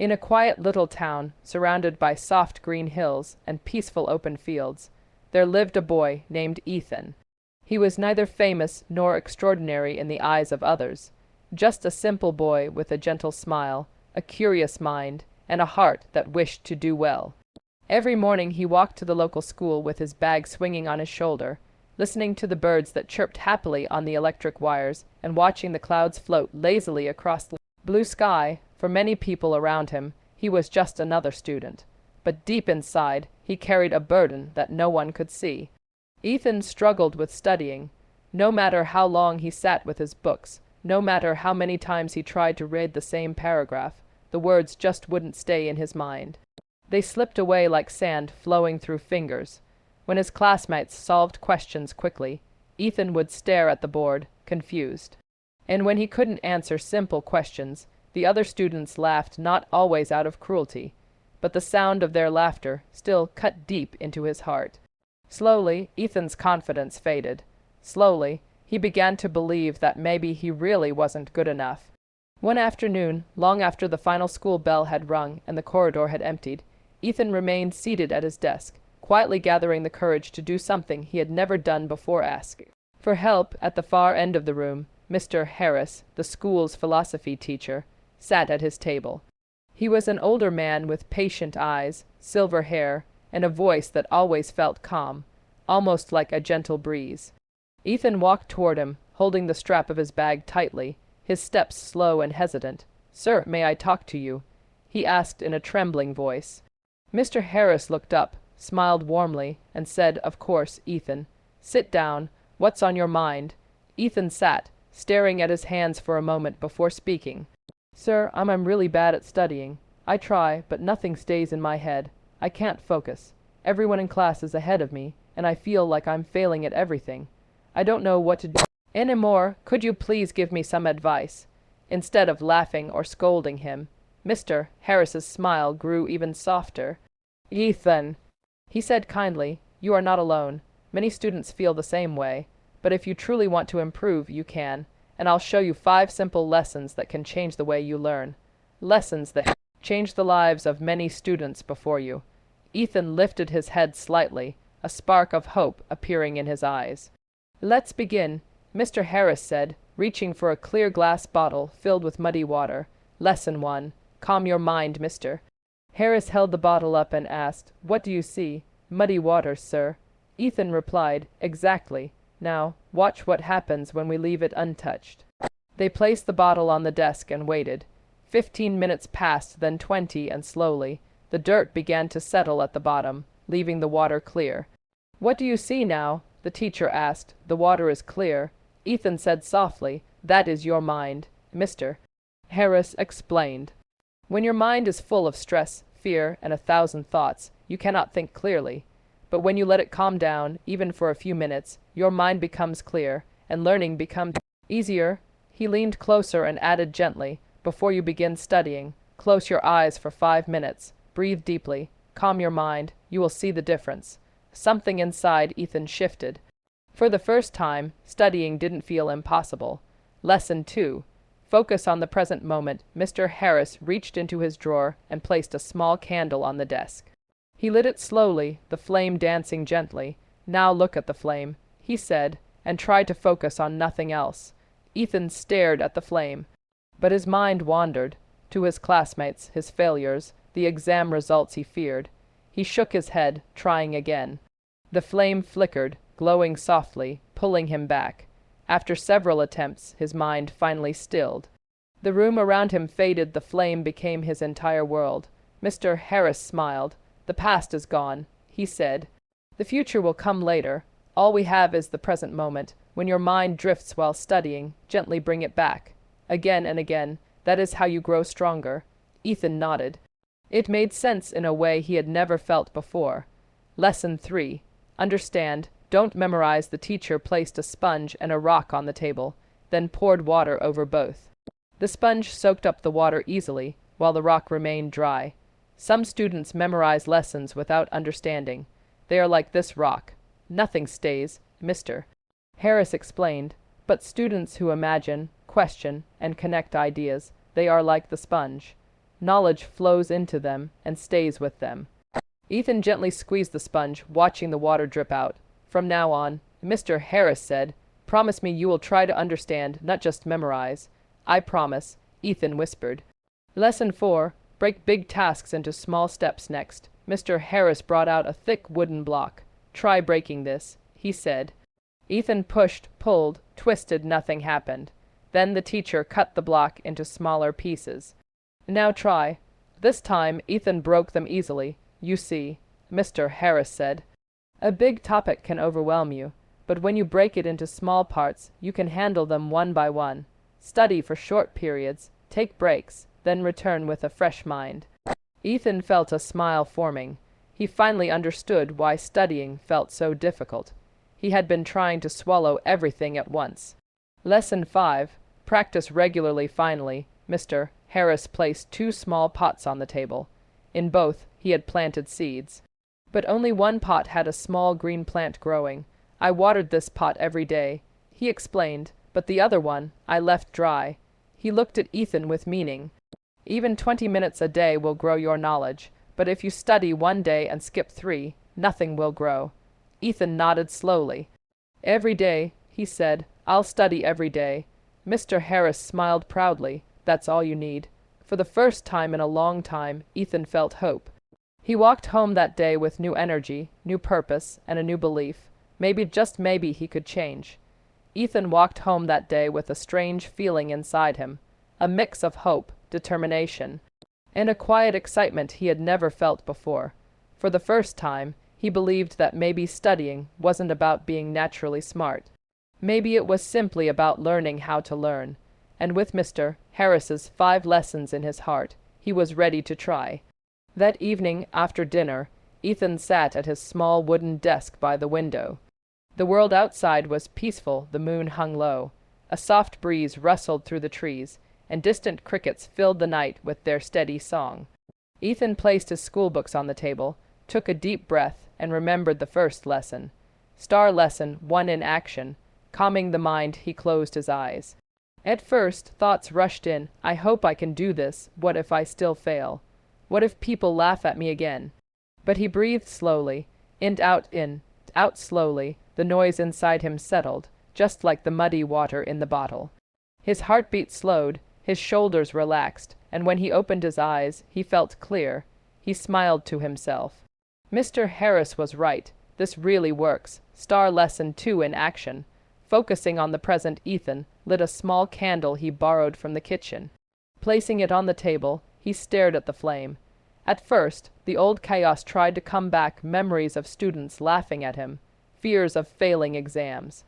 In a quiet little town, surrounded by soft green hills and peaceful open fields, there lived a boy named Ethan. He was neither famous nor extraordinary in the eyes of others, just a simple boy with a gentle smile, a curious mind, and a heart that wished to do well. Every morning he walked to the local school with his bag swinging on his shoulder, listening to the birds that chirped happily on the electric wires and watching the clouds float lazily across the blue sky. For many people around him, he was just another student. But deep inside, he carried a burden that no one could see. Ethan struggled with studying. No matter how long he sat with his books, no matter how many times he tried to read the same paragraph, the words just wouldn't stay in his mind. They slipped away like sand flowing through fingers. When his classmates solved questions quickly, Ethan would stare at the board, confused. And when he couldn't answer simple questions, the other students laughed, not always out of cruelty, but the sound of their laughter still cut deep into his heart. Slowly, Ethan's confidence faded. Slowly, he began to believe that maybe he really wasn't good enough. One afternoon, long after the final school bell had rung and the corridor had emptied, Ethan remained seated at his desk, quietly gathering the courage to do something he had never done before, asking for help. At the far end of the room, Mr. Harris, the school's philosophy teacher, sat at his table. He was an older man with patient eyes, silver hair, and a voice that always felt calm, almost like a gentle breeze. Ethan walked toward him, holding the strap of his bag tightly, his steps slow and hesitant. "Sir, may I talk to you?" he asked in a trembling voice. Mr. Harris looked up, smiled warmly, and said, "Of course, Ethan. Sit down. What's on your mind?" Ethan sat, staring at his hands for a moment before speaking. "Sir, I'm really bad at studying. I try, but nothing stays in my head. I can't focus. Everyone in class is ahead of me, and I feel like I'm failing at everything. I don't know what to do anymore. Could you please give me some advice?" Instead of laughing or scolding him, Mr. Harris's smile grew even softer. "Ethan," he said kindly, "you are not alone. Many students feel the same way. But if you truly want to improve, you can, and I'll show you 5 simple lessons that can change the way you learn. Lessons that change the lives of many students before you." Ethan lifted his head slightly, a spark of hope appearing in his eyes. "Let's begin," Mr. Harris said, reaching for a clear glass bottle filled with muddy water. "Lesson 1. Calm your mind, mister." Harris held the bottle up and asked, "What do you see?" "Muddy water, sir." Ethan replied, "Exactly. Now, watch what happens when we leave it untouched." They placed the bottle on the desk and waited. 15 minutes passed, then 20, and slowly, the dirt began to settle at the bottom, leaving the water clear. "What do you see now?" the teacher asked. "The water is clear." Ethan said softly, "That is your mind, mister." Harris explained, "When your mind is full of stress, fear, and 1,000 thoughts, you cannot think clearly. But when you let it calm down, even for a few minutes, your mind becomes clear, and learning becomes easier." He leaned closer and added gently, "Before you begin studying, close your eyes for 5 minutes, breathe deeply, calm your mind, you will see the difference." Something inside Ethan shifted. For the first time, studying didn't feel impossible. Lesson 2. Focus on the present moment. Mr. Harris reached into his drawer and placed a small candle on the desk. He lit it slowly, the flame dancing gently. "Now look at the flame," he said, and tried to focus on nothing else. Ethan stared at the flame, but his mind wandered to his classmates, his failures, the exam results he feared. He shook his head, trying again. The flame flickered, glowing softly, pulling him back. After several attempts, his mind finally stilled. The room around him faded, the flame became his entire world. Mr. Harris smiled. "The past is gone," he said. "The future will come later. All we have is the present moment. When your mind drifts while studying, gently bring it back. Again and again. That is how you grow stronger." Ethan nodded. It made sense in a way he had never felt before. Lesson 3. Understand. Don't memorize. The teacher placed a sponge and a rock on the table, then poured water over both. The sponge soaked up the water easily, while the rock remained dry. Some students memorize lessons without understanding. They are like this rock. "Nothing stays, mister," Harris explained. But students who imagine, question, and connect ideas, they are like the sponge. knowledge flows into them and stays with them. Ethan gently squeezed the sponge, watching the water drip out. From now on, Mr. Harris said, "Promise me you will try to understand, not just memorize." "I promise," Ethan whispered. Lesson 4. Break big tasks into small steps next. Mr. Harris brought out a thick wooden block. "Try breaking this," he said. Ethan pushed, pulled, twisted, nothing happened. Then the teacher cut the block into smaller pieces. "Now try." This time Ethan broke them easily. "You see," Mr. Harris said, "a big topic can overwhelm you, but when you break it into small parts, you can handle them one by one. Study for short periods, take breaks, then return with a fresh mind." Ethan felt a smile forming. He finally understood why studying felt so difficult. He had been trying to swallow everything at once. Lesson 5. Practice regularly. Finally, Mr. Harris placed 2 small pots on the table. In both, he had planted seeds. But only one pot had a small green plant growing. "I watered this pot every day," he explained, "but the other one I left dry." He looked at Ethan with meaning. "Even 20 minutes a day will grow your knowledge, but if you study one day and skip 3, nothing will grow." Ethan nodded slowly. "Every day," he said, "I'll study every day." Mr. Harris smiled proudly. "That's all you need." For the first time in a long time, Ethan felt hope. He walked home that day with new energy, new purpose, and a new belief. Maybe, just maybe, he could change. Ethan walked home that day with a strange feeling inside him, a mix of hope, determination, and a quiet excitement he had never felt before. For the first time, he believed that maybe studying wasn't about being naturally smart. Maybe it was simply about learning how to learn. And with Mr. Harris's 5 lessons in his heart, he was ready to try. That evening, after dinner, Ethan sat at his small wooden desk by the window. The world outside was peaceful, the moon hung low. A soft breeze rustled through the trees, and distant crickets filled the night with their steady song. Ethan placed his schoolbooks on the table, took a deep breath, and remembered the first lesson. Star Lesson 1 in action. Calming the mind, he closed his eyes. At first, thoughts rushed in. "I hope I can do this. What if I still fail? What if people laugh at me again?" But he breathed slowly, in, out slowly. The noise inside him settled, just like the muddy water in the bottle. His heartbeat slowed, his shoulders relaxed, and when he opened his eyes, he felt clear. He smiled to himself. Mr. Harris was right. This really works. Star Lesson 2 in action. Focusing on the present, Ethan lit a small candle he borrowed from the kitchen. Placing it on the table, he stared at the flame. At first, the old chaos tried to come back, memories of students laughing at him, fears of failing exams.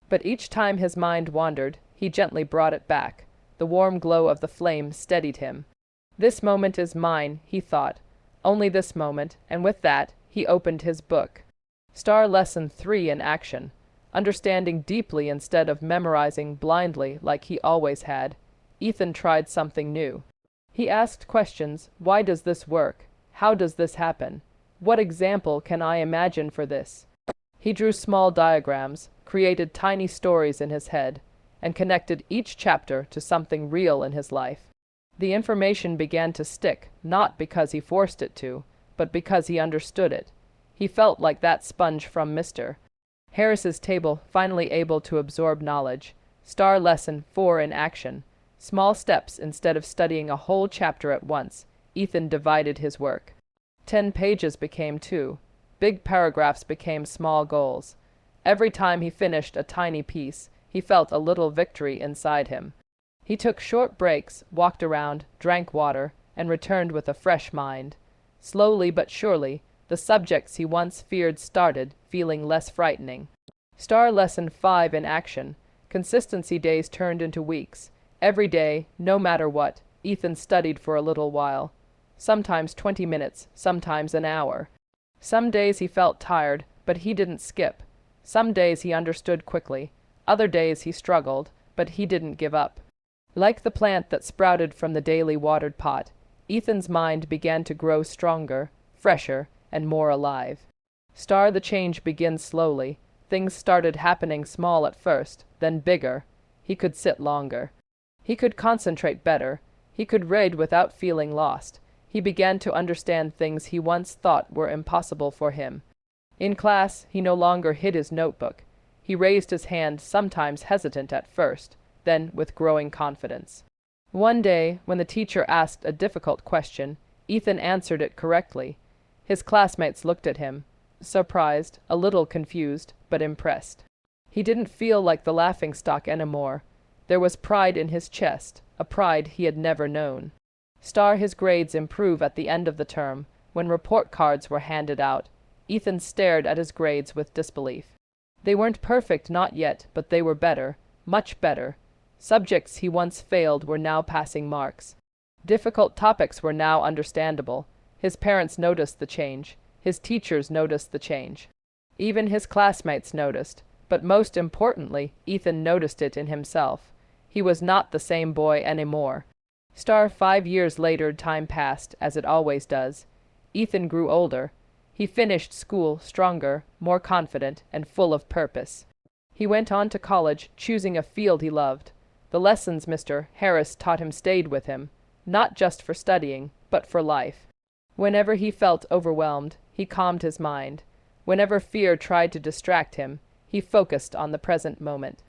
But each time his mind wandered, he gently brought it back. The warm glow of the flame steadied him. "This moment is mine," he thought. "Only this moment," and with that, he opened his book. Star Lesson 3 in action. Understanding deeply instead of memorizing blindly like he always had, Ethan tried something new. He asked questions. Why does this work? How does this happen? What example can I imagine for this? He drew small diagrams, created tiny stories in his head, and connected each chapter to something real in his life. The information began to stick, not because he forced it to, but because he understood it. He felt like that sponge from Mr. Harris's table, finally able to absorb knowledge. Star Lesson 4 in action. Small steps instead of studying a whole chapter at once. Ethan divided his work. 10 pages became 2. Big paragraphs became small goals. Every time he finished a tiny piece, he felt a little victory inside him. He took short breaks, walked around, drank water, and returned with a fresh mind. Slowly but surely, the subjects he once feared started feeling less frightening. Star Lesson 5 in action. Consistency days turned into weeks. Every day, no matter what, Ethan studied for a little while. Sometimes 20 minutes, sometimes an hour. Some days he felt tired, but he didn't skip. Some days he understood quickly. Other days he struggled, but he didn't give up. Like the plant that sprouted from the daily watered pot, Ethan's mind began to grow stronger, fresher, and more alive. The change begins slowly. Things started happening small at first, then bigger. He could sit longer. He could concentrate better. He could read without feeling lost. He began to understand things he once thought were impossible for him. In class, he no longer hid his notebook. He raised his hand, sometimes hesitant at first, then with growing confidence. One day, when the teacher asked a difficult question, Ethan answered it correctly. His classmates looked at him, surprised, a little confused, but impressed. He didn't feel like the laughingstock anymore. There was pride in his chest, a pride he had never known. His grades improve at the end of the term. When report cards were handed out, Ethan stared at his grades with disbelief. They weren't perfect, not yet, but they were better, much better. Subjects he once failed were now passing marks. Difficult topics were now understandable. His parents noticed the change. His teachers noticed the change. Even his classmates noticed, but most importantly, Ethan noticed it in himself. He was not the same boy anymore. 5 years later, time passed, as it always does. Ethan grew older. He finished school stronger, more confident, and full of purpose. He went on to college, choosing a field he loved. The lessons Mr. Harris taught him stayed with him, not just for studying, but for life. Whenever he felt overwhelmed, he calmed his mind. Whenever fear tried to distract him, he focused on the present moment.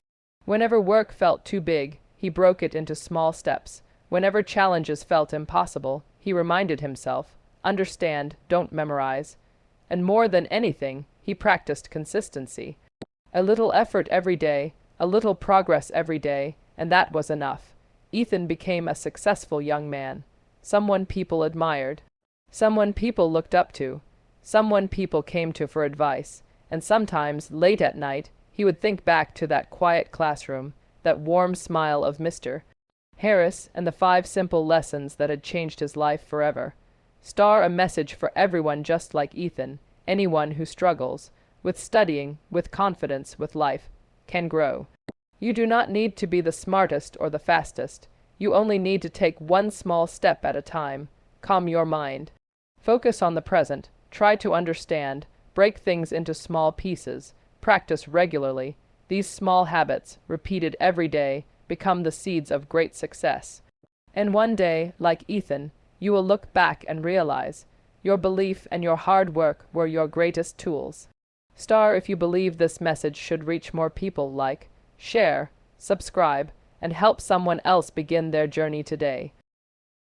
Whenever work felt too big, he broke it into small steps. Whenever challenges felt impossible, he reminded himself, understand, don't memorize. And more than anything, he practiced consistency. A little effort every day, a little progress every day, and that was enough. Ethan became a successful young man. Someone people admired. Someone people looked up to. Someone people came to for advice. And sometimes, late at night, he would think back to that quiet classroom, that warm smile of Mr. Harris, and the 5 simple lessons that had changed his life forever. A message for everyone just like Ethan. Anyone who struggles with studying, with confidence, with life, can grow. You do not need to be the smartest or the fastest. You only need to take one small step at a time. Calm your mind. Focus on the present. Try to understand. Break things into small pieces. Practice regularly. These small habits, repeated every day, become the seeds of great success. And one day, like Ethan, you will look back and realize your belief and your hard work were your greatest tools. If you believe this message should reach more people, like, share, subscribe, and help someone else begin their journey today.